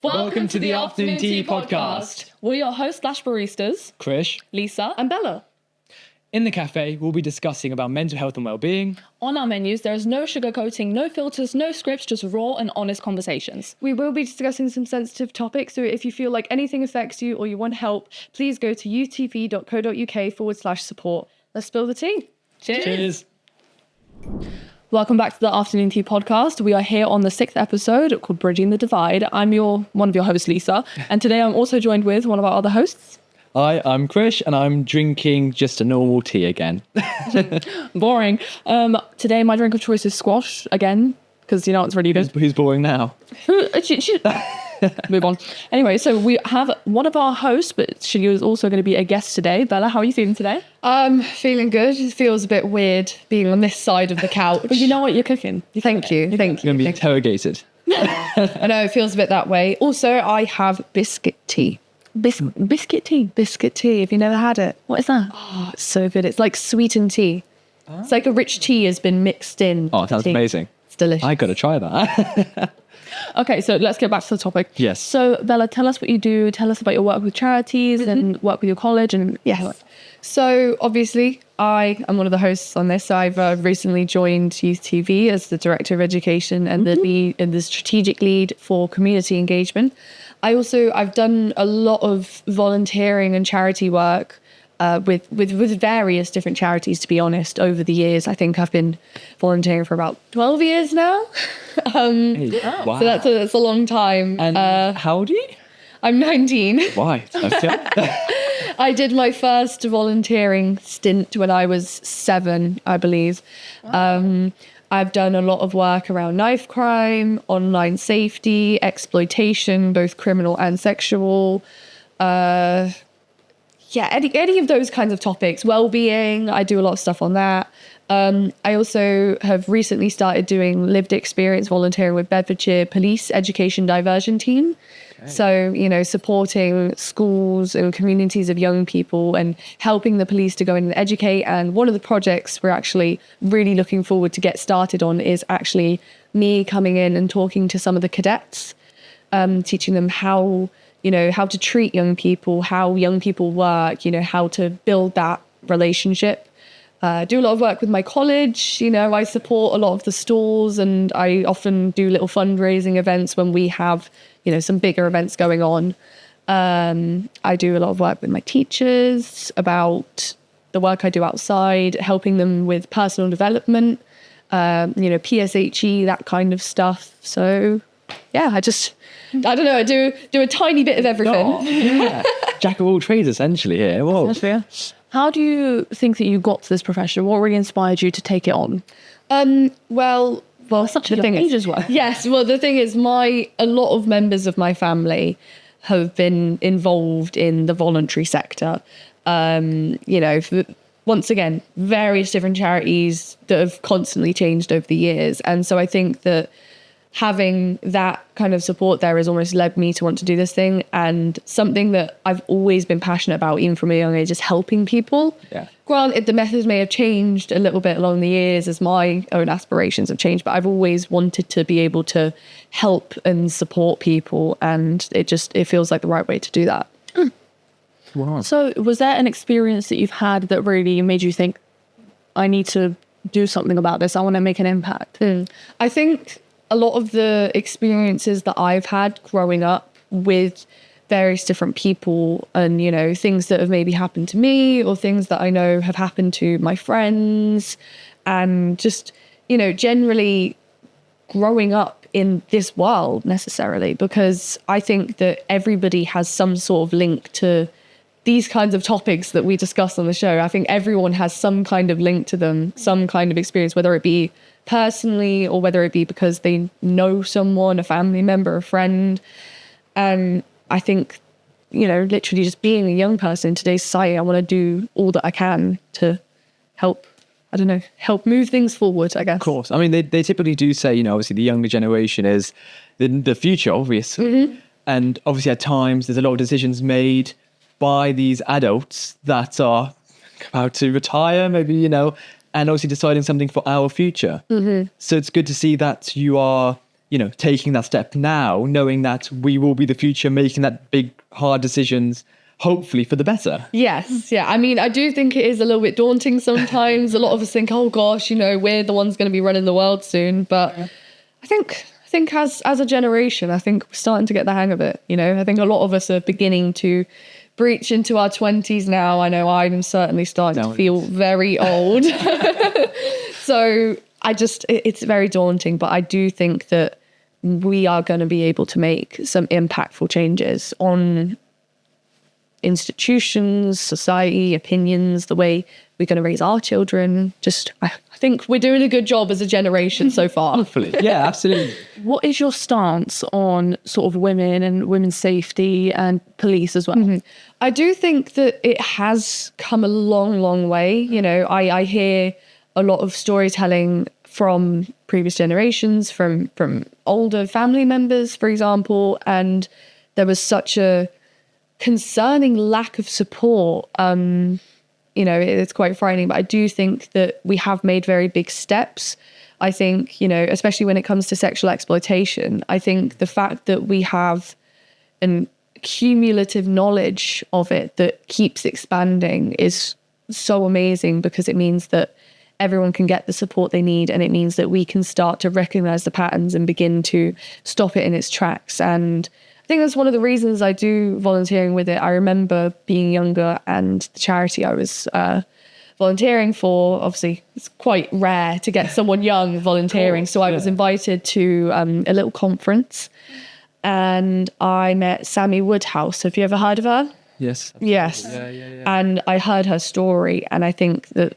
Welcome to the Afternoon Tea Podcast. We're your hosts / baristas, Krish. Lisa and Bella. In the cafe, we'll be discussing about mental health and well-being. On our menus, there is no sugarcoating, no filters, no scripts, just raw and honest conversations. We will be discussing some sensitive topics, so if you feel like anything affects you or you want help, please go to youthtv.co.uk/support. Let's spill the tea. Cheers. Welcome back to the Afternoon Tea Podcast. We are here on the 6th episode called Bridging the Divide. I'm one of your hosts, Lisa, and today I'm also joined with one of our other hosts. Hi, I'm Krish, and I'm drinking just a normal tea again. Boring. Today my drink of choice is squash again, because it's really good. Who's boring now? Move on. Anyway, so we have one of our hosts, but she is also going to be a guest today. Bella, how are you feeling today? I'm feeling good. It feels a bit weird being on this side of the couch. But you know what? You're cooking. Thank you. You're going to be interrogated. I know, it feels a bit that way. Also, I have biscuit tea. Biscuit tea? Biscuit tea. Have you never had it? What is that? Oh, it's so good. It's like sweetened tea. Oh. It's like a rich tea has been mixed in. Oh, it sounds amazing. It's delicious. I got to try that. Okay, so let's get back to the topic. Yes. So, Bella, tell us what you do. Tell us about your work with charities and work with your college. And yes. So, obviously, I am one of the hosts on this. So I've recently joined YouthTV as the Director of Education and the strategic lead for community engagement. I've done a lot of volunteering and charity work with various different charities, to be honest, over the years. I think I've been volunteering for about 12 years now. Wow. So that's a long time. And how old are you? I'm 19. Why? I did my first volunteering stint when I was 7, I believe. I've done a lot of work around knife crime, online safety, exploitation, both criminal and sexual. Any of those kinds of topics. Well-being, I do a lot of stuff on that. I also have recently started doing lived experience volunteering with Bedfordshire Police Education Diversion Team. Okay. So, supporting schools and communities of young people and helping the police to go in and educate. And one of the projects we're actually really looking forward to get started on is actually me coming in and talking to some of the cadets, teaching them how to treat young people, how young people work, how to build that relationship. Do a lot of work with my college. I support a lot of the stalls, and I often do little fundraising events when we have, some bigger events going on. I do a lot of work with my teachers about the work I do outside, helping them with personal development, PSHE, that kind of stuff. So, yeah, I don't know, I do a tiny bit of everything. Oh, yeah. Jack of all trades, essentially, here. Whoa. That's fair. How do you think that you got to this profession? What really inspired you to take it on? Well, such a ages work. Yes, well, the thing is, a lot of members of my family have been involved in the voluntary sector. Once again, various different charities that have constantly changed over the years. And so I think that having that kind of support there has almost led me to want to do this thing. And something that I've always been passionate about, even from a young age, is helping people. Yeah. Granted, the methods may have changed a little bit along the years as my own aspirations have changed, but I've always wanted to be able to help and support people. And it feels like the right way to do that. Wow. So was there an experience that you've had that really made you think, I need to do something about this, I want to make an impact? I think a lot of the experiences that I've had growing up with various different people and, things that have maybe happened to me or things that I know have happened to my friends, and just, generally growing up in this world necessarily, because I think that everybody has some sort of link to these kinds of topics that we discuss on the show. I think everyone has some kind of link to them, some kind of experience, whether it be personally or whether it be because they know someone, a family member, a friend. And I think, literally just being a young person in today's society, I want to do all that I can to help move things forward, I guess. Of course. I mean, they typically do say, obviously the younger generation is the future, obviously. Mm-hmm. And obviously at times there's a lot of decisions made by these adults that are about to retire, maybe, and obviously deciding something for our future. Mm-hmm. So it's good to see that you are taking that step now, knowing that we will be the future, making that big, hard decisions, hopefully for the better. Yes, yeah. I mean, I do think it is a little bit daunting sometimes. A lot of us think, oh gosh, we're the ones going to be running the world soon. But I think as a generation, I think we're starting to get the hang of it. I think a lot of us are beginning to breach into our 20s now. I know I'm certainly starting to feel very old. So it's very daunting, but I do think that we are going to be able to make some impactful changes on institutions, society, opinions, the way we're going to raise our children. I think we're doing a good job as a generation so far. Hopefully. Yeah, absolutely. What is your stance on sort of women and women's safety and police as well? Mm-hmm. I do think that it has come a long, long way. I hear a lot of storytelling from previous generations, from older family members, for example, and there was such a concerning lack of support. It's quite frightening, but I do think that we have made very big steps. I think, especially when it comes to sexual exploitation, I think the fact that we have an cumulative knowledge of it that keeps expanding is so amazing, because it means that everyone can get the support they need, and it means that we can start to recognize the patterns and begin to stop it in its tracks. And I think that's one of the reasons I do volunteering with it. I remember being younger, and the charity I was volunteering for, obviously it's quite rare to get someone young volunteering. So I was invited to a little conference, and I met Sammy Woodhouse. Have you ever heard of her? Yes. Yes. Yeah. And I heard her story, and I think that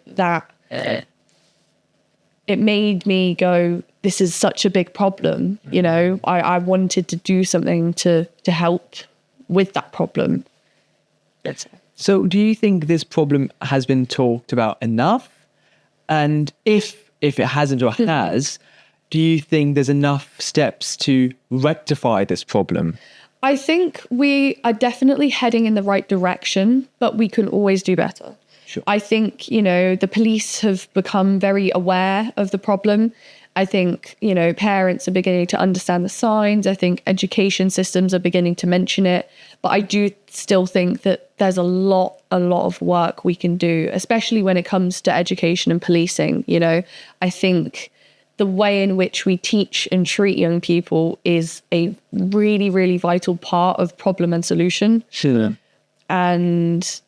it made me go, this is such a big problem. I wanted to do something to help with that problem. So do you think this problem has been talked about enough? And if it hasn't or has, do you think there's enough steps to rectify this problem? I think we are definitely heading in the right direction, but we can always do better. Sure. I think, the police have become very aware of the problem. I think, parents are beginning to understand the signs. I think education systems are beginning to mention it. But I do still think that there's a lot of work we can do, especially when it comes to education and policing. I think the way in which we teach and treat young people is a really, really vital part of problem and solution. Sure. And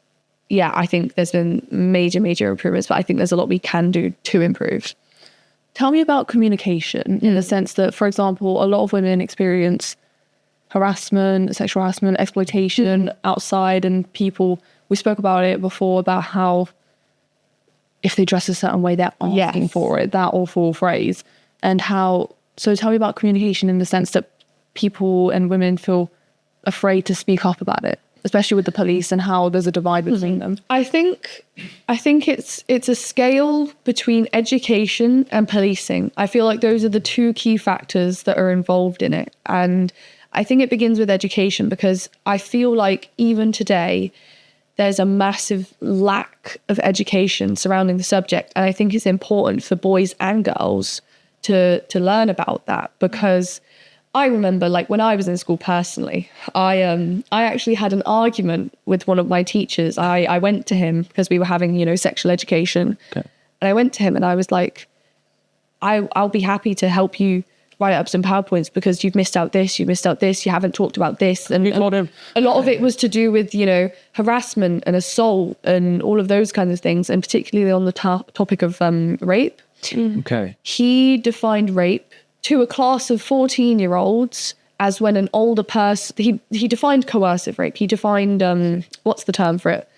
yeah, I think there's been major improvements, but I think there's a lot we can do to improve. Tell me about communication in the sense that, for example, a lot of women experience harassment, sexual harassment, exploitation outside, and we spoke about it before, about how if they dress a certain way, they're asking for it, that awful phrase. So tell me about communication in the sense that people and women feel afraid to speak up about it, especially with the police, and how there's a divide between them. I think it's a scale between education and policing. I feel like those are the two key factors that are involved in it. And I think it begins with education, because I feel like even today, there's a massive lack of education surrounding the subject. And I think it's important for boys and girls to learn about that, because I remember, like, when I was in school personally, I actually had an argument with one of my teachers. I went to him because we were having, sexual education. Okay. And I went to him and I was like, I'll be happy to help you write up some PowerPoints, because you've missed out this, you haven't talked about this. And a lot of it was to do with, harassment and assault and all of those kinds of things, and particularly on the topic of rape. Okay. He defined rape to a class of 14-year-olds as when an older person, he defined coercive rape. He defined, what's the term for it?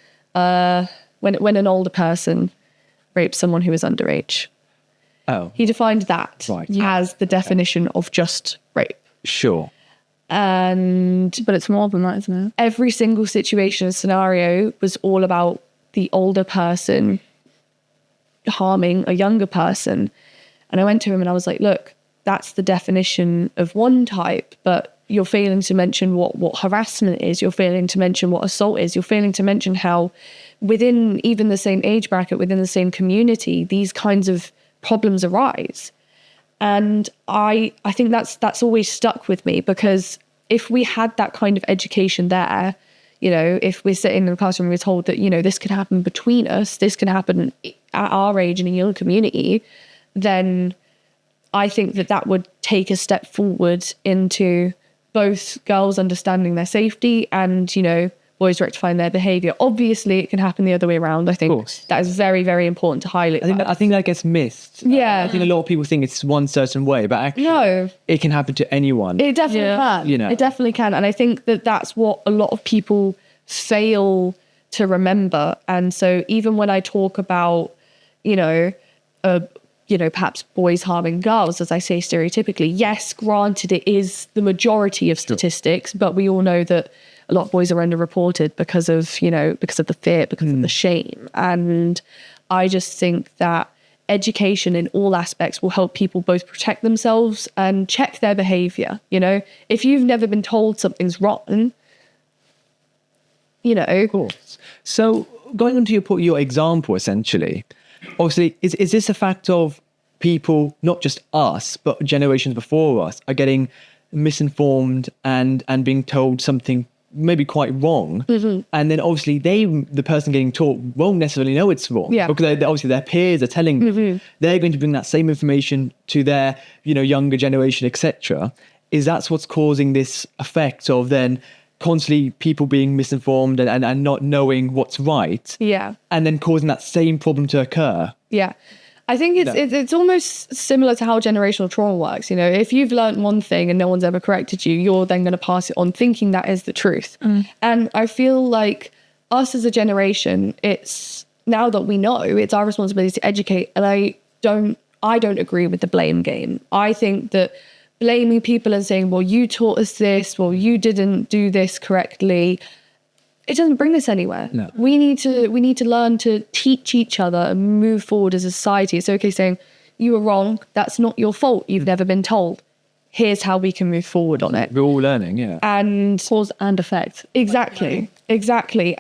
When an older person rapes someone who is underage. Oh. He defined that as the definition of just rape. Sure. But it's more than that, isn't it? Every single situation and scenario was all about the older person harming a younger person. And I went to him and I was like, look, that's the definition of one type, but you're failing to mention what harassment is. You're failing to mention what assault is. You're failing to mention how within even the same age bracket, within the same community, these kinds of problems arise. And I think that's always stuck with me, because if we had that kind of education there, you know, if we're sitting in the classroom and we're told that, you know, this could happen between us, this can happen at our age in a young community, then I think that would take a step forward into both girls understanding their safety and, you know, boys rectifying their behaviour. Obviously, it can happen the other way around. I think that is very, very important to highlight. I think that gets missed. Yeah. I think a lot of people think it's one certain way, but actually it can happen to anyone. It definitely can. You know. It definitely can. And I think that's what a lot of people fail to remember. And so even when I talk about, perhaps boys harming girls, as I say stereotypically, yes, granted, it is the majority of statistics, but we all know that a lot of boys are underreported because of the fear, because of the shame. And I just think that education in all aspects will help people both protect themselves and check their behavior. You know, if you've never been told something's wrong, you know. Of course. So going on to your example, essentially, obviously, is this a fact of people, not just us, but generations before us, are getting misinformed and being told something maybe quite wrong, and then obviously the person getting taught won't necessarily know it's wrong, because obviously their peers are telling them. They're going to bring that same information to their younger generation, etc. Is that's what's causing this effect of then constantly people being misinformed and not knowing what's right, and then causing that same problem to occur. I think it's almost similar to how generational trauma works. You know, if you've learned one thing and no one's ever corrected you, you're then going to pass it on thinking that is the truth. And I feel like us as a generation, it's now that we know, it's our responsibility to educate. And I don't agree with the blame game. I think that blaming people and saying, well, you taught us this, well, you didn't do this correctly, it doesn't bring us anywhere. No. We need to learn to teach each other and move forward as a society. It's okay saying, you were wrong, that's not your fault, you've never been told. Here's how we can move forward on it. We're all learning, And cause and effect. Exactly.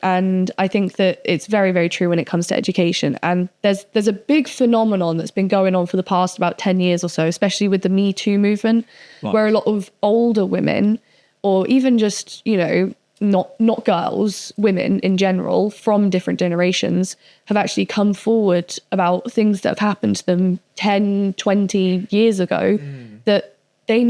And I think that it's very, very true when it comes to education. And there's a big phenomenon that's been going on for the past about 10 years or so, especially with the Me Too movement, where a lot of older women, or even just, not girls, women in general from different generations, have actually come forward about things that have happened to them 10, 20 years ago that they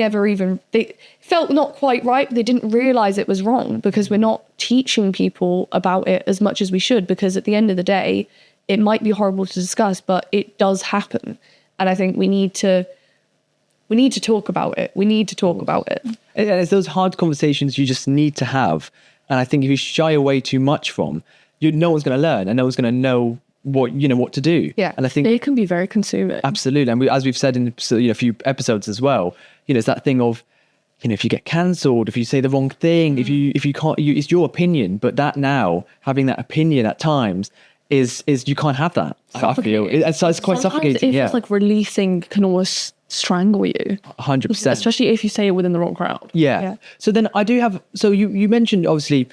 felt not quite right, but they didn't realize it was wrong, because we're not teaching people about it as much as we should, because at the end of the day, it might be horrible to discuss, but it does happen. And I think we need to talk about it. We need to talk about it. And it's those hard conversations you just need to have. And I think if you shy away too much from, no one's going to learn, and no one's going to know what to do. And I think it can be very consuming. Absolutely. And as we've said in a few episodes as well, it's that thing of, if you get cancelled, if you say the wrong thing, if you can't, it's your opinion. But that now, having that opinion at times is you can't have that. I feel it's quite Sometimes suffocating. It feels like releasing can almost strangle you. 100%. Especially if you say it within the wrong crowd. Yeah. So then I do have. So you mentioned obviously,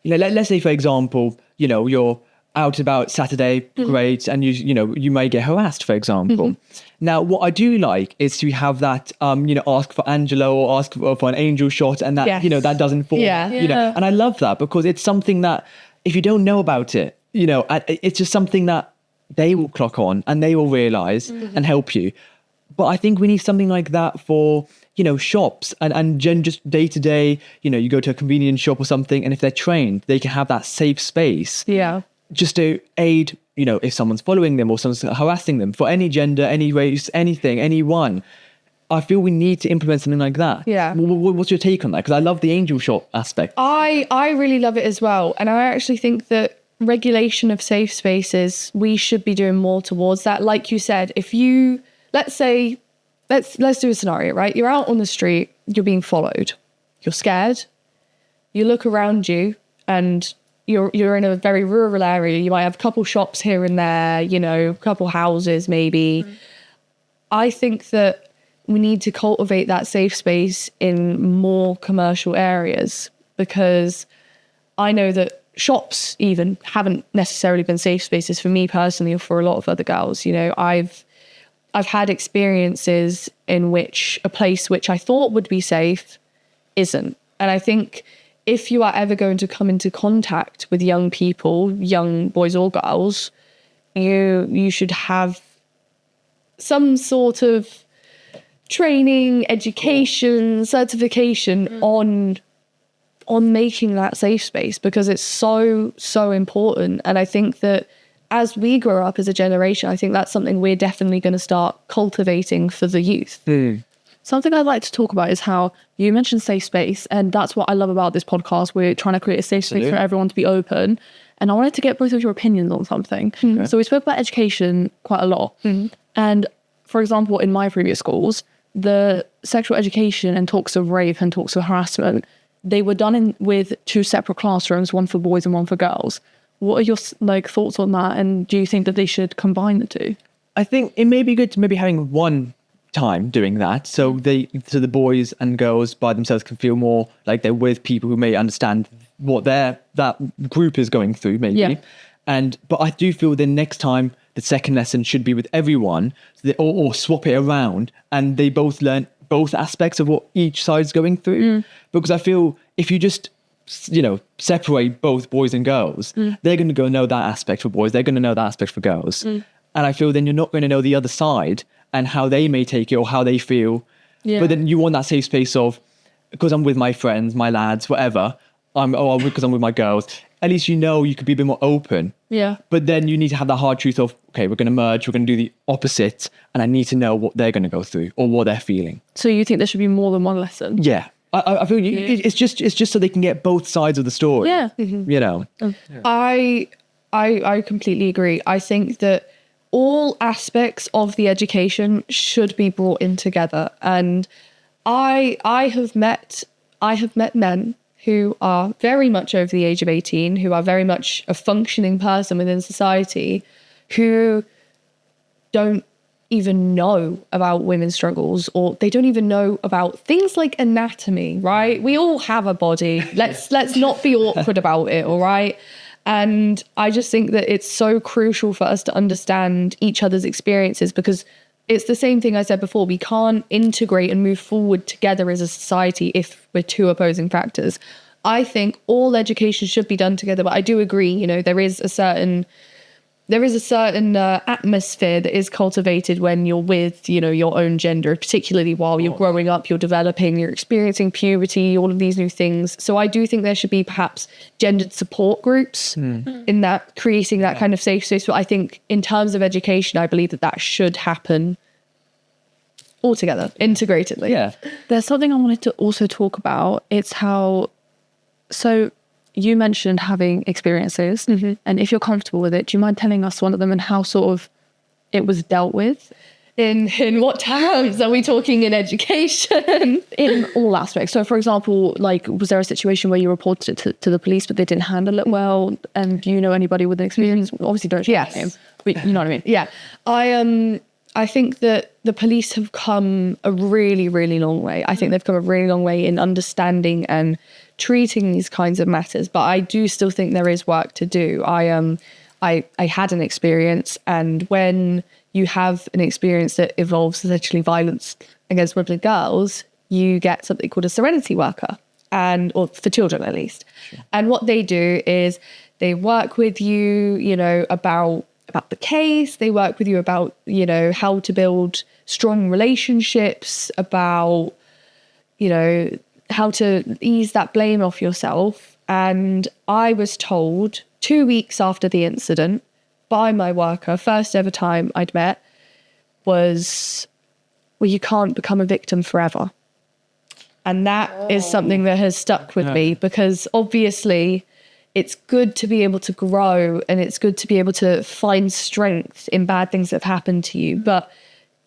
let's say for example, you're out about Saturday, great, and you may get harassed, for example. Now, what I do like is to have that, ask for Angela or ask for an angel shot, and that that doesn't fall. And I love that, because it's something that if you don't know about it, it's just something that they will clock on and they will realize and help you. But I think we need something like that for, shops and just day to day, you go to a convenience shop or something, and if they're trained, they can have that safe space. Just to aid, if someone's following them or someone's harassing them for any gender, any race, anything, anyone. I feel we need to implement something like that. What's your take on that? Because I love the angel shot aspect. I really love it as well. And I actually think that regulation of safe spaces, we should be doing more towards that. Like you said, if you, let's do a scenario, right? You're out on the street, you're being followed, you're scared, you look around you, and you're in a very rural area. You might have a couple shops here and there, a couple houses maybe. I think that we need to cultivate that safe space in more commercial areas, because I know that shops even haven't necessarily been safe spaces for me personally or for a lot of other girls. I've had experiences in which a place which I thought would be safe isn't. And I think if you are ever going to come into contact with young people, young boys or girls, you should have some sort of training, education, certification on making that safe space, because it's so important. And I think that as we grow up as a generation, I think that's something we're definitely going to start cultivating for the youth. Something I'd like to talk about is how you mentioned safe space, and that's what I love about this podcast. We're trying to create a safe space for everyone to be open. And I wanted to get both of your opinions on something. So we spoke about education quite a lot. And for example, in my previous schools, the sexual education and talks of rape and talks of harassment, they were done with 2 separate classrooms, one for boys and one for girls. What are your thoughts on that? And do you think that they should combine the two? I think it may be good to maybe having one time doing that, so the boys and girls by themselves can feel more like they're with people who may understand what that group is going through, maybe. But I do feel the next time the second lesson should be with everyone, so or swap it around, and they both learn both aspects of what each side's going through. Because I feel if you just separate both boys and girls, they're going to go know that aspect for boys, they're going to know that aspect for girls, and I feel then you're not going to know the other side and how they may take it or how they feel. But then you want that safe space of, because I'm with my friends, my lads, whatever, because I'm with my girls, at least you could be a bit more open. But then you need to have that hard truth of, okay, we're going to merge, we're going to do the opposite, and I need to know what they're going to go through or what they're feeling. So you think there should be more than one lesson? Yeah. I feel it's just so they can get both sides of the story. I completely agree. I think that all aspects of the education should be brought in together. And I have met men who are very much over the age of 18, who are very much a functioning person within society, who don't even know about women's struggles, or they don't even know about things like anatomy, right? We all have a body. Let's not be awkward about it, all right? And I just think that it's so crucial for us to understand each other's experiences, because it's the same thing I said before. We can't integrate and move forward together as a society if we're 2 opposing factors. I think all education should be done together, but I do agree, there is a certain atmosphere that is cultivated when you're with, your own gender, particularly while you're growing up, you're developing, you're experiencing puberty, all of these new things. So I do think there should be perhaps gendered support groups in that, creating that kind of safe space. But I think in terms of education, I believe that should happen all together, integratedly. There's something I wanted to also talk about. It's how, so you mentioned having experiences, and if you're comfortable with it, do you mind telling us one of them and how sort of it was dealt with? In what terms? Are we talking in education? In all aspects. So, for example, was there a situation where you reported it to the police, but they didn't handle it well? And do you know anybody with an experience? Obviously, don't share their name, but you know what I mean? Yeah. I think that the police have come a really, really long way. I think they've come a really long way in understanding and treating these kinds of matters, but I do still think there is work to do. I had an experience, and when you have an experience that involves essentially violence against women and girls, you get something called a serenity worker, or for children at least. And what they do is they work with you, about the case. They work with you about, how to build strong relationships, about, how to ease that blame off yourself. And I was told 2 weeks after the incident by my worker, first ever time I'd met, was, well, you can't become a victim forever. And that is something that has stuck with me, because obviously it's good to be able to grow, and it's good to be able to find strength in bad things that have happened to you. But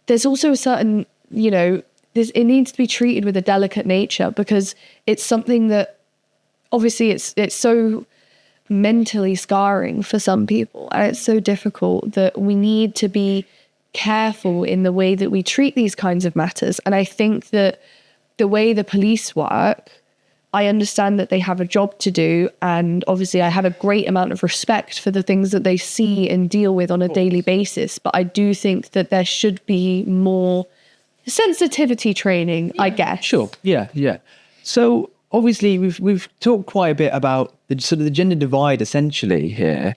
there's also a certain, it needs to be treated with a delicate nature, because it's something that obviously it's so mentally scarring for some people, and it's so difficult that we need to be careful in the way that we treat these kinds of matters. And I think that the way the police work, I understand that they have a job to do, and obviously I have a great amount of respect for the things that they see and deal with on a daily basis. But I do think that there should be more sensitivity training, I guess. Sure. Yeah. So obviously we've talked quite a bit about the sort of the gender divide essentially here,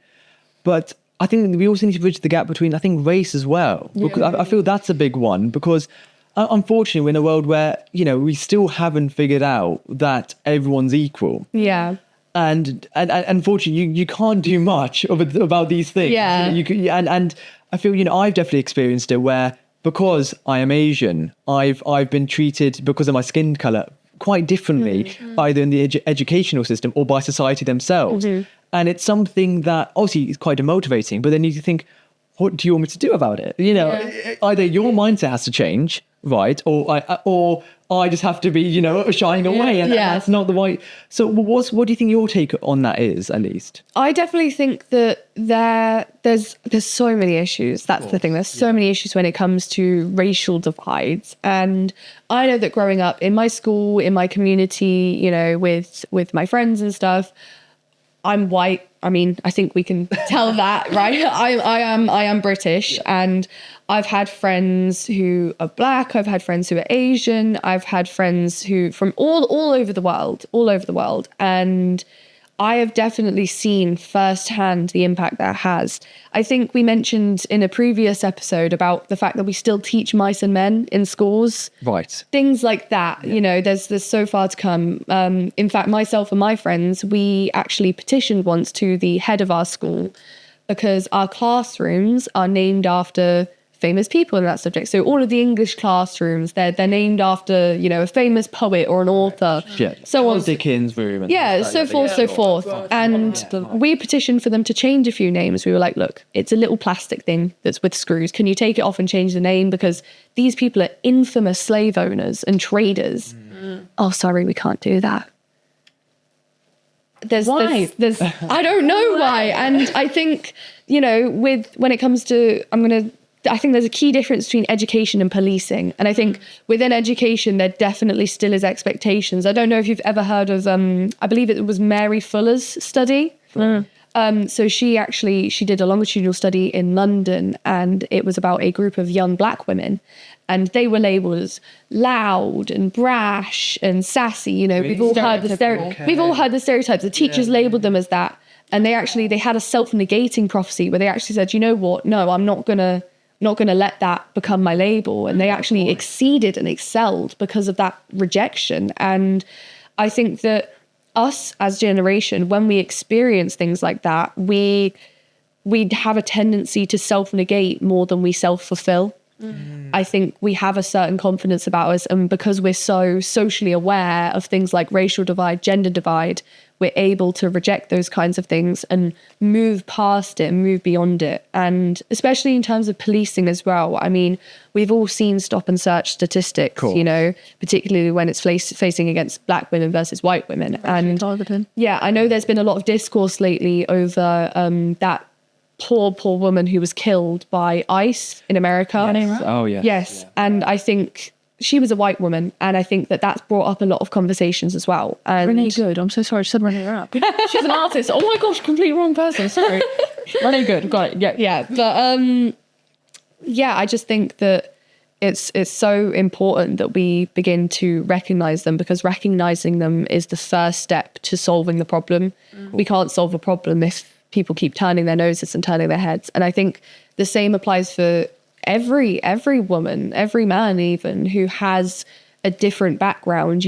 but I think we also need to bridge the gap between, I think, race as well. Because I feel that's a big one, because unfortunately we're in a world where, we still haven't figured out that everyone's equal. Yeah. And unfortunately, you can't do much about these things. Yeah. And I feel, I've definitely experienced it where, because I am Asian, I've been treated because of my skin color quite differently, either in the educational system or by society themselves. And it's something that obviously is quite demotivating, but then you think, what do you want me to do about it? Either your mindset has to change, right? Or I just have to be, shying away. And that's not the right. So what do you think your take on that is, at least? I definitely think that there's so many issues. That's the thing. There's so many issues when it comes to racial divides. And I know that growing up in my school, in my community, with my friends and stuff, I'm white. I mean, I think we can tell that, right? I am British, and I've had friends who are black. I've had friends who are Asian. I've had friends who from all over the world. And I have definitely seen firsthand the impact that has. I think we mentioned in a previous episode about the fact that we still teach mice and men in schools. Right. Things like that. There's so far to come. In fact, myself and my friends, we actually petitioned once to the head of our school because our classrooms are named after famous people in that subject. So all of the English classrooms, they're named after, a famous poet or an author. Yeah. So on. Dickens room. So forth. And we petitioned for them to change a few names. We were like, look, it's a little plastic thing that's with screws. Can you take it off and change the name? Because these people are infamous slave owners and traders. Oh, sorry, we can't do that. Why? There's I don't know why. And I think, when it comes to, I think there's a key difference between education and policing. And I think within education, there definitely still is expectations. I don't know if you've ever heard of, I believe it was Mary Fuller's study. So she did a longitudinal study in London, and it was about a group of young black women. And they were labeled as loud and brash and sassy. We've all heard the stereotypes. The teachers labeled them as that. And they had a self-negating prophecy where they actually said, you know what? No, I'm not gonna let that become my label. And they actually exceeded and excelled because of that rejection. And I think that us as a generation, when we experience things like that, we have a tendency to self-negate more than we self-fulfill. I think we have a certain confidence about us, and because we're so socially aware of things like racial divide, gender divide, we're able to reject those kinds of things and move past it and move beyond it. And especially in terms of policing as well. I mean, we've all seen stop and search statistics, particularly when it's facing against black women versus white women. And I know there's been a lot of discourse lately over that poor woman who was killed by ICE in America. Yes. Oh, yeah. Yes. Yeah. And I think she was a white woman, and I think that's brought up a lot of conversations as well. And Renee Good. I'm so sorry. I said Renee Rapp. She's an artist. Oh my gosh, completely wrong person. Sorry. Renee Good. Got it. Yeah. Yeah. But I just think that it's so important that we begin to recognize them, because recognizing them is the first step to solving the problem. We can't solve a problem if people keep turning their noses and turning their heads. And I think the same applies for every woman, every man even, who has a different background.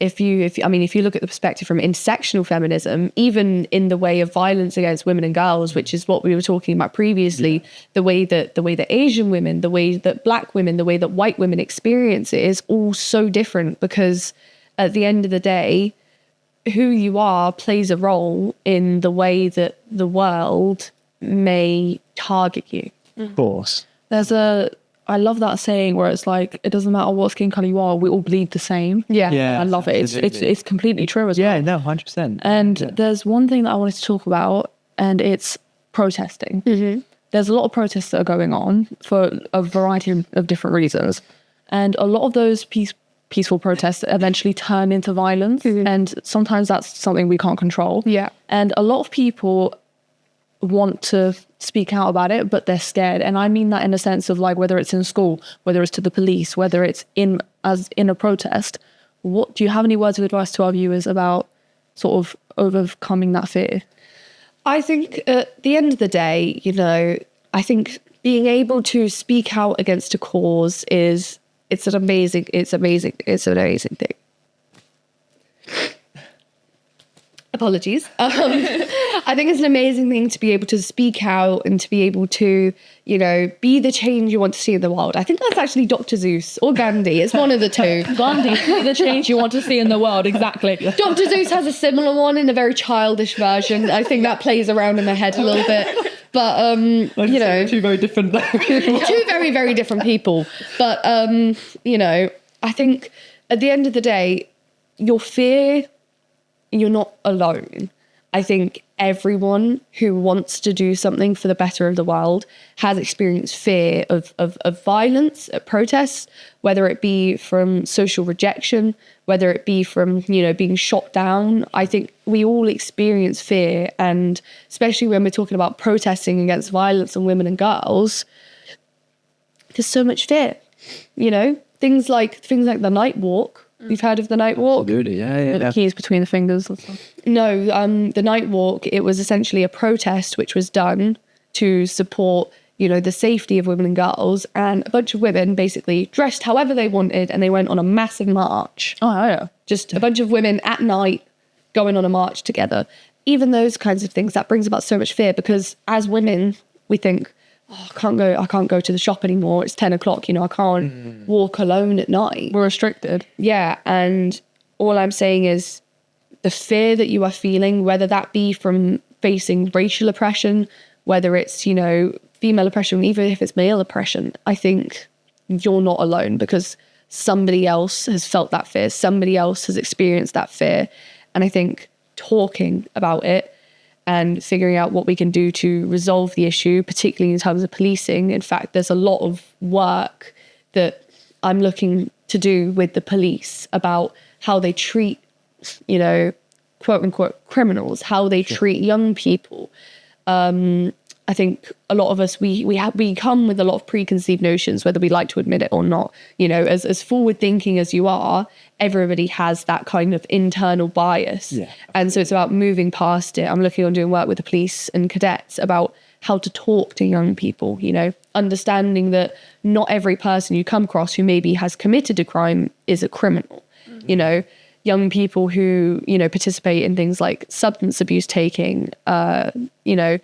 If you look at the perspective from intersectional feminism, even in the way of violence against women and girls, which is what we were talking about previously, the way that Asian women, the way that black women, the way that white women experience it is all so different, because at the end of the day, who you are plays a role in the way that the world may target you. Of course. I love that saying where it's like, it doesn't matter what skin color you are, we all bleed the same. Yeah. I love it. It's completely true as well. Yeah, no, 100%. And there's one thing that I wanted to talk about, and it's protesting. There's a lot of protests that are going on for a variety of different reasons. And a lot of those peaceful protests eventually turn into violence. And sometimes that's something we can't control. Yeah. And a lot of people want to speak out about it, but they're scared. And I mean that in a sense of like, whether it's in school, whether it's to the police, whether it's in a protest. What do you have any words of advice to our viewers about sort of overcoming that fear? I think at the end of the day, you know, I think being able to speak out against a cause it's an amazing thing. Apologies. I think it's an amazing thing to be able to speak out and to be able to, you know, be the change you want to see in the world. I think that's actually Dr. Zeus or Gandhi. It's one of the two. Gandhi, be the change you want to see in the world. Exactly. Dr. Zeus has a similar one in a very childish version. I think that plays around in my head a little bit. But, you know. Two very different people. Two very, very different people. But, you know, I think at the end of the day, your fear, you're not alone. I think everyone who wants to do something for the better of the world has experienced fear of violence at protests, whether it be from social rejection, whether it be from, you know, being shot down. I think we all experience fear, and especially when we're talking about protesting against violence on women and girls, there's so much fear. You know, things like the night walk. You've heard of the night walk? Absolutely, yeah. The keys between the fingers or something. No, the night walk, it was essentially a protest which was done to support, you know, the safety of women and girls, and a bunch of women basically dressed however they wanted and they went on a massive march. Oh, yeah. Just a bunch of women at night going on a march together. Even those kinds of things, that brings about so much fear, because as women, we think, oh, I can't go to the shop anymore. It's 10 o'clock, you know, I can't walk alone at night. We're restricted. Yeah, and all I'm saying is the fear that you are feeling, whether that be from facing racial oppression, whether it's, you know, female oppression, even if it's male oppression, I think you're not alone, because somebody else has felt that fear. Somebody else has experienced that fear. And I think talking about it and figuring out what we can do to resolve the issue, particularly in terms of policing. In fact, there's a lot of work that I'm looking to do with the police about how they treat, you know, quote unquote criminals, how they treat young people. I think a lot of us, we come with a lot of preconceived notions, whether we like to admit it or not. You know, as forward thinking as you are, everybody has that kind of internal bias. Yeah. And so it's about moving past it. I'm looking on doing work with the police and cadets about how to talk to young people, you know, understanding that not every person you come across who maybe has committed a crime is a criminal. You know, young people who, you know, participate in things like substance abuse taking, you know,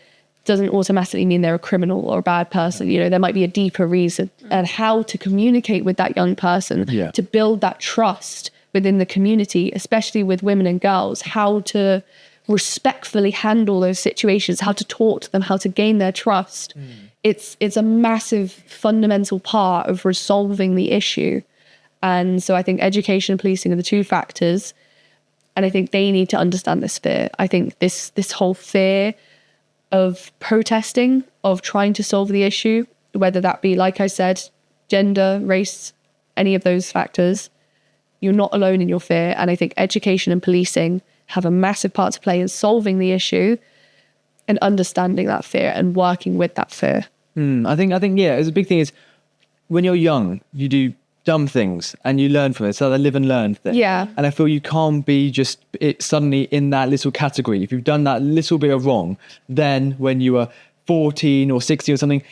doesn't automatically mean they're a criminal or a bad person. You know, there might be a deeper reason, and how to communicate with that young person to build that trust within the community, especially with women and girls, how to respectfully handle those situations, how to talk to them, how to gain their trust. It's a massive fundamental part of resolving the issue. And so I think education and policing are the two factors. And I think they need to understand this fear. I think this whole fear of protesting, of trying to solve the issue, whether that be, like I said, gender, race, any of those factors, you're not alone in your fear. And I think education and policing have a massive part to play in solving the issue and understanding that fear and working with that fear. I think, yeah, it's a big thing is when you're young, you do dumb things and you learn from it. So the live and learn thing. Yeah. And I feel you can't be just suddenly in that little category. If you've done that little bit of wrong, then when you are 14 or 16 or something,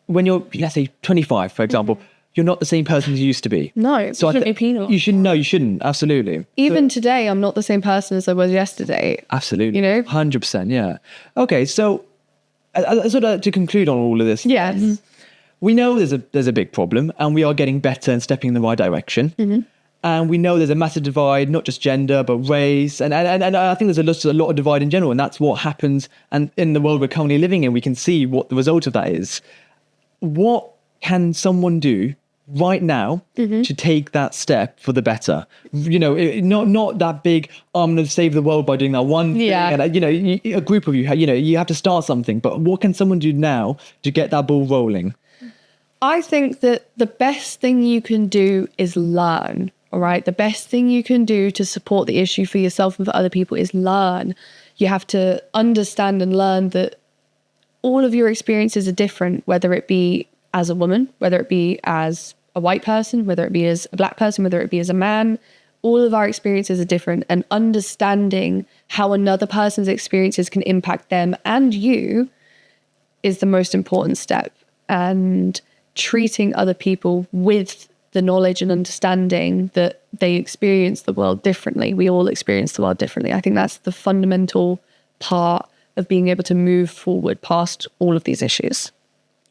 when you're, let's say 25, for example, you're not the same person as you used to be. No, so shouldn't be penalised. You should know, you shouldn't. Absolutely. Even today, I'm not the same person as I was yesterday. Absolutely. You know? 100%, yeah. Okay, so sort of to conclude on all of this. Yes. We know there's a big problem, and we are getting better and stepping in the right direction. And we know there's a massive divide, not just gender, but race. And I think there's a lot of divide in general, and that's what happens. And in the world we're currently living in, we can see what the result of that is. What can someone do right now to take that step for the better? You know, not that big, I'm going to save the world by doing that one thing. Yeah. And, you know, a group of you, you know, you have to start something. But what can someone do now to get that ball rolling? I think that the best thing you can do is learn, All right. The best thing you can do to support the issue for yourself and for other people is learn. You have to understand and learn that all of your experiences are different, whether it be as a woman, whether it be as a white person, whether it be as a black person, whether it be as a man. All of our experiences are different, and understanding how another person's experiences can impact them and you is the most important step. And treating other people with the knowledge and understanding that they experience the world differently. We all experience the world differently. I think that's the fundamental part of being able to move forward past all of these issues.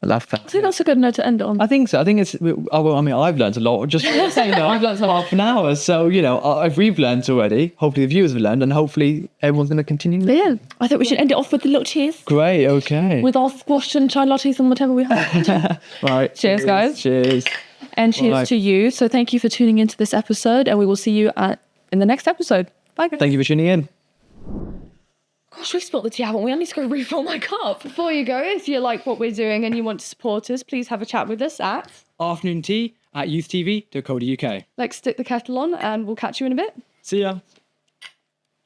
I love that. I think that's a good note to end on. I think so. I think it's, well, I mean, I've learned a lot. Just saying, I've learned half an hour. So, if we've learned already, hopefully the viewers have learned, and hopefully everyone's going to continue. Yeah, I think we should end it off with the little cheers. Great, okay. With our squash and chai lattes and whatever we have. Right. Cheers, guys. Cheers. And cheers Bye. to you. So thank you for tuning into this episode, and we will see you in the next episode. Bye, guys. Thank you for tuning in. Gosh, we spilled the tea, haven't we? I need to go refill my cup. Before you go, if you like what we're doing and you want to support us, please have a chat with us at Afternoon tea at YouthTV.co.uk. Stick the Kettle On, and we'll catch you in a bit. See ya.